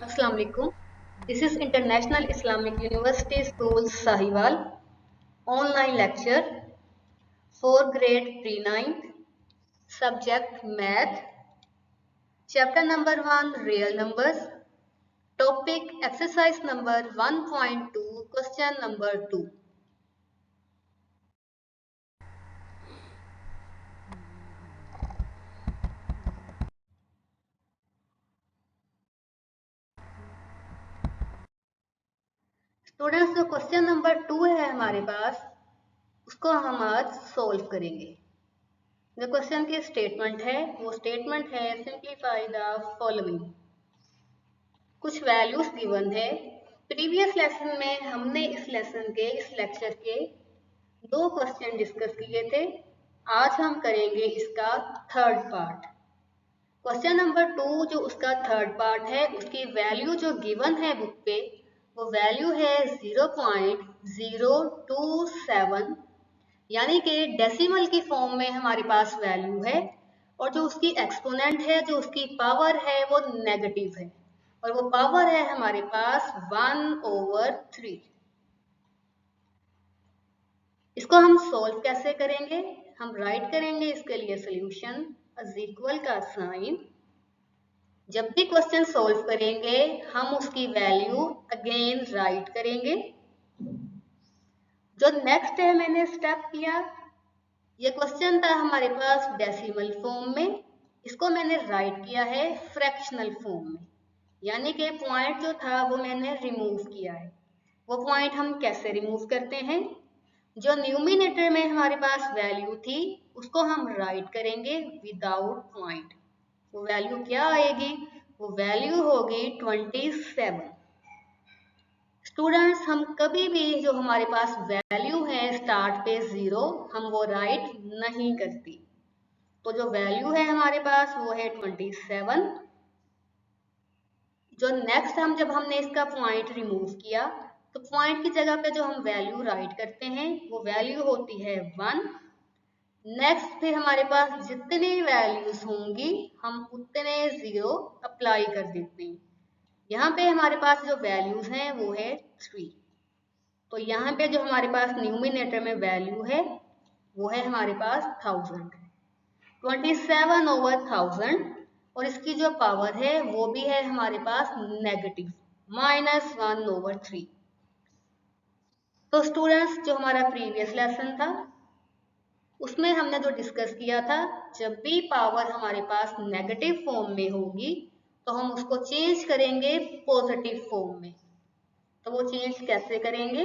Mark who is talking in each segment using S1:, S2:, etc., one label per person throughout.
S1: Assalamu alaikum. This is International Islamic University School Sahiwal online lecture for grade pre-9 subject math chapter number 1 real numbers topic exercise number 1.2 question number 2. Students जो question number 2 है हमारे पास उसको हम आज solve करेंगे। जो question की statement है वो स्टेटमेंट है सिंप्लीफाई द फॉलोइंग। कुछ वैल्यूज गिवन है। प्रीवियस लेसन में हमने इस लेक्चर के 2 क्वेश्चन डिस्कस किए थे। आज हम करेंगे इसका थर्ड पार्ट। क्वेश्चन नंबर 2 जो उसका थर्ड पार्ट है उसकी वैल्यू जो गिवन है बुक पे वो वैल्यू है 0.027 यानी कि डेसिमल की फॉर्म में हमारे पास वैल्यू है और जो उसकी एक्सपोनेंट है जो उसकी पावर है वो नेगेटिव है और वो पावर है हमारे पास 1/3। इसको हम सोल्व कैसे करेंगे? हम राइट करेंगे इसके लिए सोल्यूशन इक्वल का साइन। जब भी क्वेश्चन सोल्व करेंगे हम उसकी वैल्यू अगेन राइट करेंगे। जो नेक्स्ट है मैंने स्टेप किया, ये क्वेश्चन था हमारे पास डेसिमल फॉर्म में, इसको मैंने राइट किया है फ्रैक्शनल फॉर्म में, यानी कि पॉइंट जो था वो मैंने रिमूव किया है। वो पॉइंट हम कैसे रिमूव करते हैं? जो न्यूमिनेटर में हमारे पास वैल्यू थी उसको हम राइट करेंगे विदाउट पॉइंट। वो वैल्यू क्या आएगी? वो वैल्यू होगी 27। स्टूडेंट्स हम कभी भी जो हमारे पास वैल्यू है स्टार्ट पे 0 हम वो राइट नहीं करती। तो जो वैल्यू है हमारे पास वो है 27। जो नेक्स्ट जब हमने इसका पॉइंट रिमूव किया तो पॉइंट की जगह पे जो हम वैल्यू राइट करते हैं वो वैल्यू होती है 1। नेक्स्ट फिर हमारे पास जितनी वैल्यूज होंगी हम उतने 0 अप्लाई कर देते हैं। यहाँ पे हमारे पास जो वैल्यूज हैं वो है 3। तो यहाँ पे जो हमारे पास न्यूमिनेटर में वैल्यू है वो है हमारे पास 1000, 27/1000 और इसकी जो पावर है वो भी है हमारे पास नेगेटिव -1/3। तो स्टूडेंट्स जो हमारा प्रीवियस लेसन था उसमें हमने जो डिस्कस किया था, जब भी पावर हमारे पास नेगेटिव फॉर्म में होगी तो हम उसको चेंज करेंगे पॉजिटिव फॉर्म में। तो वो चेंज कैसे करेंगे?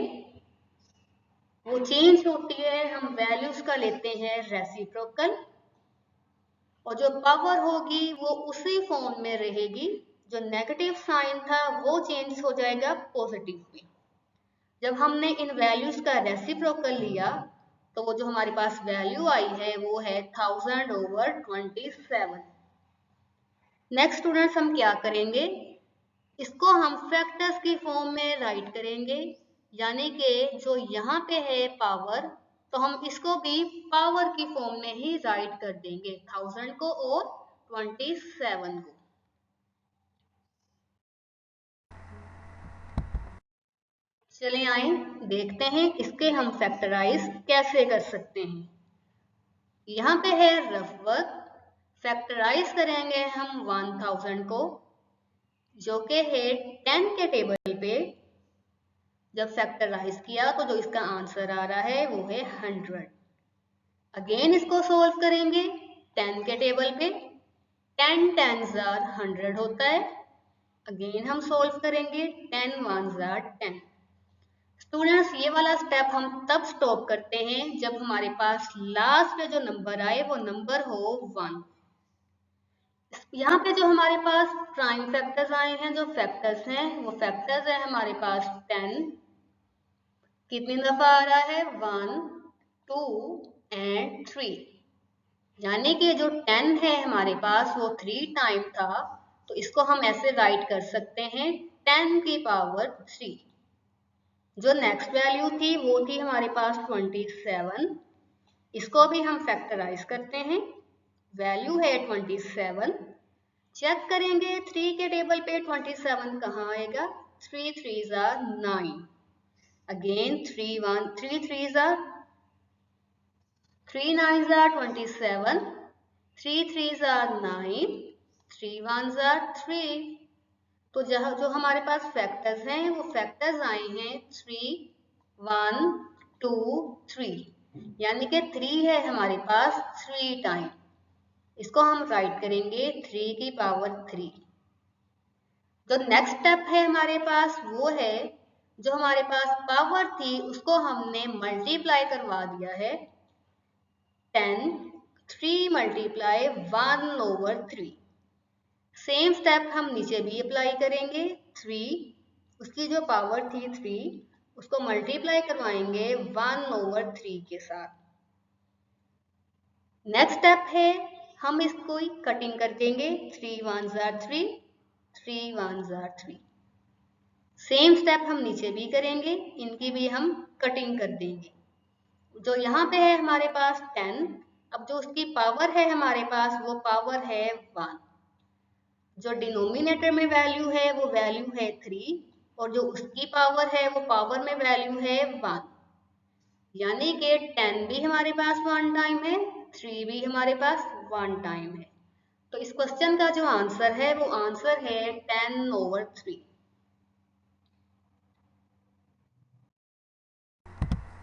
S1: वो चेंज होती है, हम वैल्यूज का लेते हैं रेसिप्रोकल और जो पावर होगी वो उसी फॉर्म में रहेगी। जो नेगेटिव साइन था वो चेंज हो जाएगा पॉजिटिव में। जब हमने इन वैल्यूज का रेसिप्रोकल लिया तो वो जो हमारे पास वैल्यू आई है वो है 1000/27। नेक्स्ट स्टूडेंट्स हम क्या करेंगे? इसको हम फैक्टर्स की फॉर्म में राइट करेंगे, यानी कि जो यहाँ पे है पावर तो हम इसको भी पावर की फॉर्म में ही राइट कर देंगे, 1000 को और 27 को। चलिए आए देखते हैं इसके हम फैक्टराइज कैसे कर सकते हैं। यहाँ पे है रफ वर्क। फैक्टराइज करेंगे हम 1000 को जो कि है 10 के टेबल पे। जब फैक्टराइज किया तो जो इसका आंसर आ रहा है वो है 100। अगेन इसको सोल्व करेंगे 10 के टेबल पे। 10 10s are 100 होता है। अगेन हम सोल्व करेंगे 10 1s are 10। स्टूडेंट्स ये वाला स्टेप हम तब स्टॉप करते हैं जब हमारे पास लास्ट में जो नंबर आए वो नंबर हो 1। यहाँ पे जो हमारे पास प्राइम फैक्टर्स आए हैं, जो फैक्टर्स हैं वो फैक्टर्स है हमारे पास 10। कितनी दफा आ रहा है? 1 2 एंड 3, यानी कि जो 10 है हमारे पास वो 3 टाइम था। तो इसको हम ऐसे राइट कर सकते हैं 10 की पावर 3। जो नेक्स्ट वैल्यू थी वो थी हमारे पास 27। इसको भी हम फैक्टराइज करते हैं। वैल्यू है 27। चेक करेंगे 3 के टेबल पे 27 कहाँ आएगा? 3 3s are 9. Again 3 3s are 3 9s are 27. 3 3s are 9. 3 1s are 3. तो जो हमारे पास फैक्टर्स हैं वो फैक्टर्स आए हैं 3 1 2 3, यानी कि 3 है हमारे पास 3 टाइम। इसको हम राइट करेंगे 3 की पावर 3। जो नेक्स्ट स्टेप है हमारे पास वो है, जो हमारे पास पावर थी उसको हमने मल्टीप्लाई करवा दिया है 10, 3 मल्टीप्लाई 1/3। सेम स्टेप हम नीचे भी अप्लाई करेंगे 3, उसकी जो पावर थी 3 उसको मल्टीप्लाई करवाएंगे 1/3 के साथ। नेक्स्ट स्टेप है हम इसको कटिंग कर देंगे 3 1s are 3, 3 1s are 3। Same step हम नीचे भी करेंगे, इनकी भी हम कटिंग कर देंगे। जो यहाँ पे है हमारे पास 10, अब जो उसकी पावर है हमारे पास वो पावर है 1। जो डिनोमिनेटर में वैल्यू है वो वैल्यू है 3 और जो उसकी पावर है वो पावर में वैल्यू है 1, यानी कि 10 भी हमारे पास 1 टाइम है, 3 भी हमारे पास 1 टाइम है। तो इस क्वेश्चन का जो आंसर है वो आंसर है 10/3।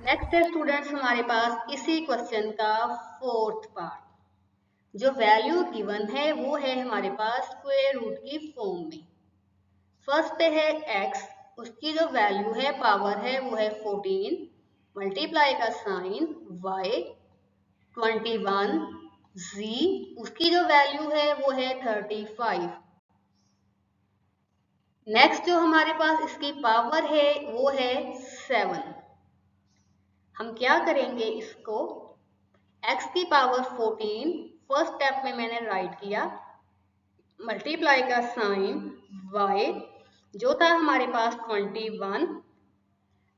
S1: नेक्स्ट है स्टूडेंट्स हमारे पास इसी क्वेश्चन का फोर्थ पार्ट। जो वैल्यू गिवन है वो है हमारे पास स्क्वायर रूट की फॉर्म में। फर्स्ट पे है x, उसकी जो वैल्यू है पावर है वो है 14, मल्टीप्लाई का साइन y 21, z उसकी जो वैल्यू है वो है 35। नेक्स्ट जो हमारे पास इसकी पावर है वो है 7। हम क्या करेंगे इसको x की पावर 14 फर्स्ट स्टेप में मैंने राइट किया, मल्टीप्लाई का साइन y जो था हमारे पास 21।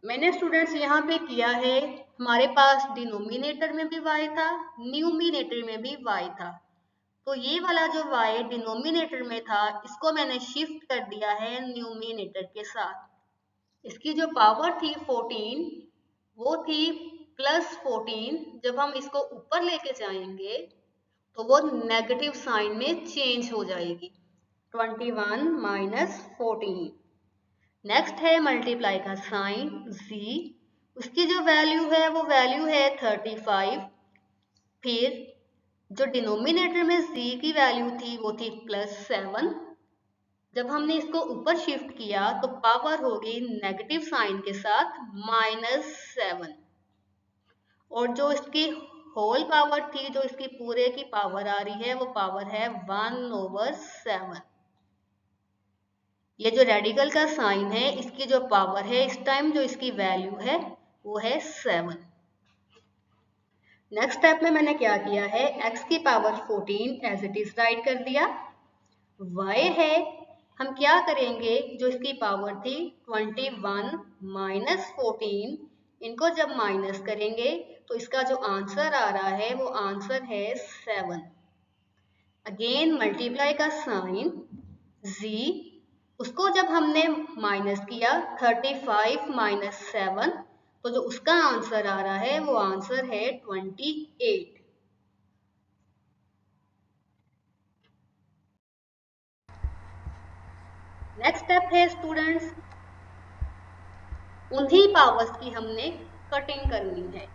S1: मैंने स्टूडेंट्स यहाँ पे किया है, हमारे पास डिनोमिनेटर में भी y था, न्यूमिनेटर में भी y था। तो ये वाला जो y डिनोमिनेटर में था इसको मैंने शिफ्ट कर दिया है न्यूमिनेटर के साथ। इसकी जो पावर थी 14 वो थी +14। जब हम इसको ऊपर लेके जाएंगे तो वो नेगेटिव साइन में चेंज हो जाएगी, 21 - 14। नेक्स्ट है मल्टीप्लाई का साइन z, उसकी जो वैल्यू है वो वैल्यू है 35। फिर जो डिनोमिनेटर में z की वैल्यू थी वो थी +7। जब हमने इसको ऊपर शिफ्ट किया तो पावर होगी नेगेटिव साइन के साथ -7, और जो इसकी होल पावर थी, जो इसकी पूरे की पावर आ रही है वो पावर है 1/7। ये जो रेडिकल का साइन है इसकी जो पावर है इस टाइम जो इसकी वैल्यू है वो है 7। नेक्स्ट स्टेप में मैंने क्या किया है, x की power 14 as it is write कर दिया। y है, हम क्या करेंगे, जो इसकी पावर थी 21 - 14, इनको जब माइनस करेंगे तो इसका जो आंसर आ रहा है वो आंसर है 7। अगेन मल्टीप्लाई का साइन z, उसको जब हमने माइनस किया 35 - 7, तो जो उसका आंसर आ रहा है वो आंसर है 28। नेक्स्ट स्टेप है स्टूडेंट्स, उन्हीं पावर्स की हमने कटिंग करनी है।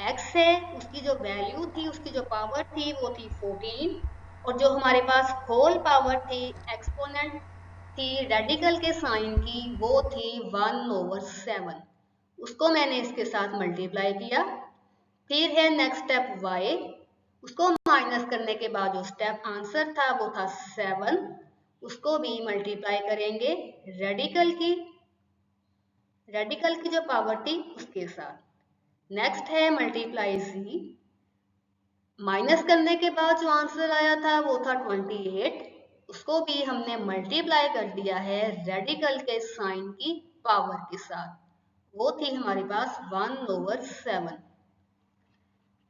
S1: x है, उसकी जो वैल्यू थी, उसकी जो पावर थी वो थी 14, और जो हमारे पास होल पावर थी, एक्सपोनेंट थी रेडिकल के साइन की, वो थी 1/7। उसको मैंने इसके साथ मल्टीप्लाई किया। फिर है नेक्स्ट स्टेप y, उसको माइनस करने के बाद जो स्टेप आंसर था वो था 7, उसको भी मल्टीप्लाई करेंगे रेडिकल की जो पावर थी उसके साथ। नेक्स्ट है मल्टीप्लाई z, माइनस करने के बाद जो आंसर आया था वो था 28, उसको भी हमने मल्टीप्लाई कर दिया है रेडिकल के साइन की पावर के साथ, वो थी हमारे पास 1/7।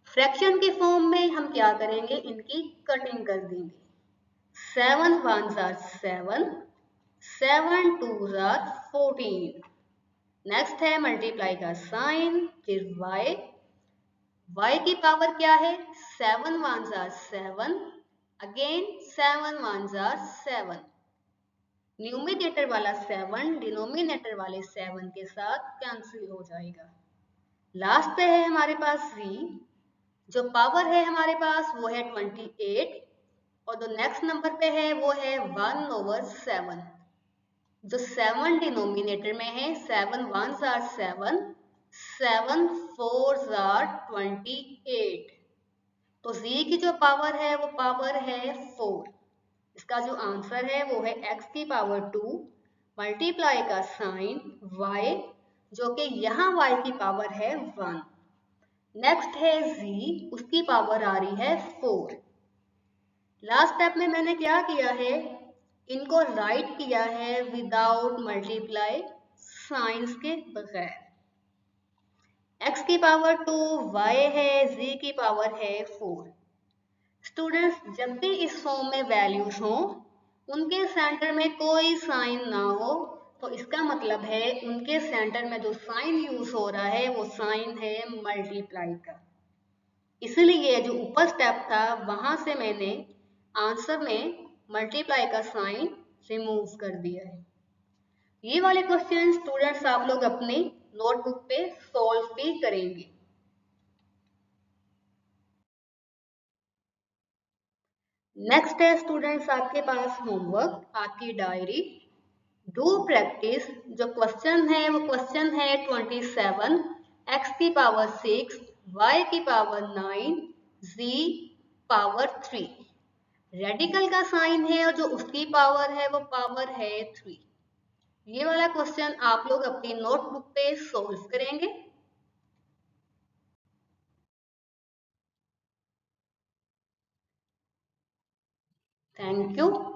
S1: फ्रैक्शन के फॉर्म में हम क्या करेंगे, इनकी कटिंग कर देंगे। 7 ones are 7, 7 twos are 14। Next है मल्टीप्लाई का साइन, फिर y की पावर क्या है, 7 ones are 7, again 7 ones are 7। Numerator वाला 7 डिनोमिनेटर वाले 7 के साथ कैंसिल हो जाएगा। लास्ट पे है हमारे पास z, जो पावर है हमारे पास वो है 28, और जो नेक्स्ट नंबर पे है वो है 1/7। जो 7 डिनोमिनेटर में है, 7 ones are 7, 7 fours are 28। तो z की जो पावर है वो पावर है 4। इसका जो आंसर है वो है x की पावर 2 मल्टीप्लाई का साइन y, जो कि यहाँ y की पावर है 1। नेक्स्ट है z, उसकी पावर आ रही है 4। लास्ट स्टेप में मैंने क्या किया है, इनको राइट किया है विदाउट मल्टीप्लाई साइंस के बगैर। x की पावर 2 y है, z की पावर है 4। स्टूडेंट्स, जब भी इस फॉर्म में वैल्यूज हो, उनके सेंटर में कोई साइन ना हो, तो इसका मतलब है उनके सेंटर में जो साइन यूज हो रहा है वो साइन है मल्टीप्लाई का। इसलिए जो ऊपर स्टेप था वहां से मैंने आंसर में मल्टीप्लाई का साइन रिमूव कर दिया है। ये वाले क्वेश्चन स्टूडेंट्स आप लोग अपने नोटबुक पे सॉल्व भी करेंगे। नेक्स्ट है स्टूडेंट्स आपके पास होमवर्क, आपकी डायरी। Do practice. जो क्वेश्चन है वो क्वेश्चन है 27, x की पावर 6, y की पावर 9, z पावर 3। रेडिकल का साइन है और जो उसकी पावर है वो पावर है 3। ये वाला क्वेश्चन आप लोग अपनी नोटबुक पे सॉल्व करेंगे। Thank you.